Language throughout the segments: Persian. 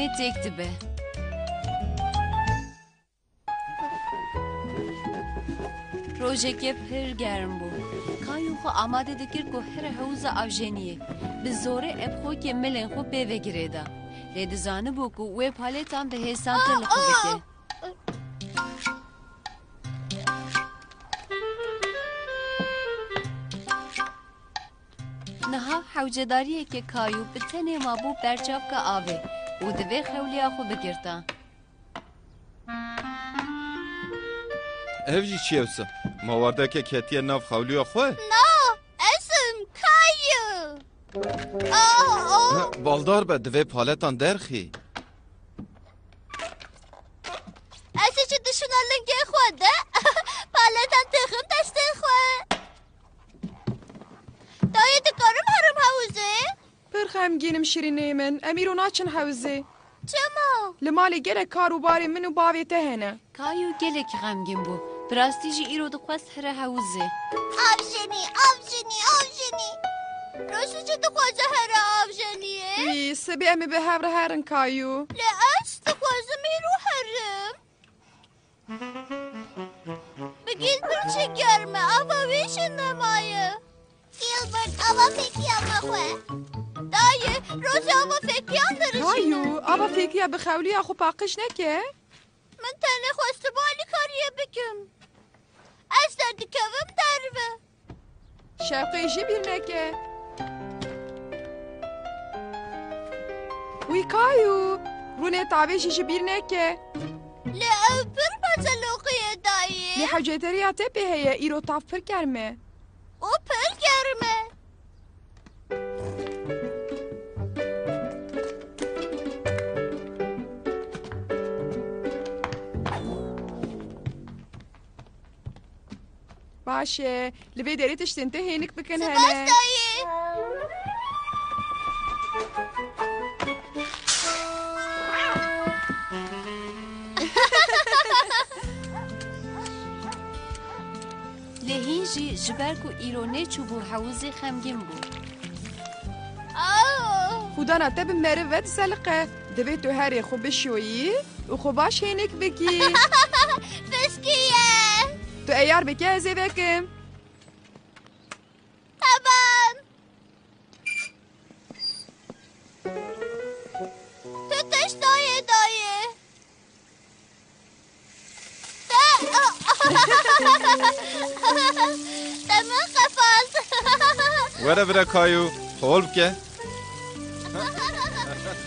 هینه تکتبه روژه که پر گرم بود کایو خو آماده دکر که هر حوز آوژنیه به زوره ابخو که ملن خو بیوه گریده لید زانه بو که وی پالیتان به حسان تل خو بکه نها حوجداریه که کایو به تنه ما بو برچاو که آوه و دوی خولیا خو بگرده اوجی چی اوسا؟ ماورده که کتیه ناف خولیا خواه؟ نه اسم کایو بالدار به دوی پالتان درخی اسی چی دشونا لنگه خوده پالتان تخم دسته خواه دایه دکارم هرم حوزه برخمگینم شیرینه من امیر و ناچن حوزه چما لمالی گله کارو باری منو باوی تهنه کایو گلک غمگین بو براستیجی ایرو دخواست هر حوزه آفجنی روشو چه دخوازه هر آفجنیه وی سبی امی به هفره هرن کایو لعش دخوازه میرو هرم بگیل بر چه گرمه آوا ویش نمایه گیلبرت آوا فکیان نخواه دایه روز آوا فکیان درشینه کایو آبا فکریه به خولی آخو پاقش نکه من تنه خواسته بالی کاریه بکم از درد کوم دروه شوقیشی بیر نکه وی کایو رونه تاویشیشی بیر نکه لعو پر بزلوقیه دایه لی حوجتری آته به هیه ایرو تاف پر کرمه او پر گرمه باشه لبی دریتش تنته هینک بکن سپاس هنه دایه لهینجی جبرکو ایرو نیچو بو حوزه خمگین بو خدا نتب مره ود سلقه دبی تو هری خوب بشویی و خوباش هینک بکی فسکیه تو ایار بکی ازی بکم تمام تو تش دایه تمام قفاز وره وره کایو خول بکه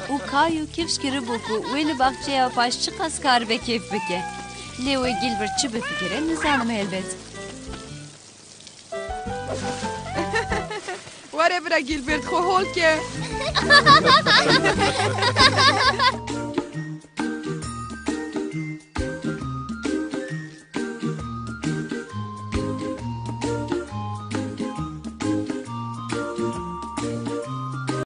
او کایو کفش کره بو که وی لباخچه یا پاش چی قص کار به کیف بکه لیوی گیلبرت چی بفکره نزانم هلبت وره برا گیلبرت خو هول که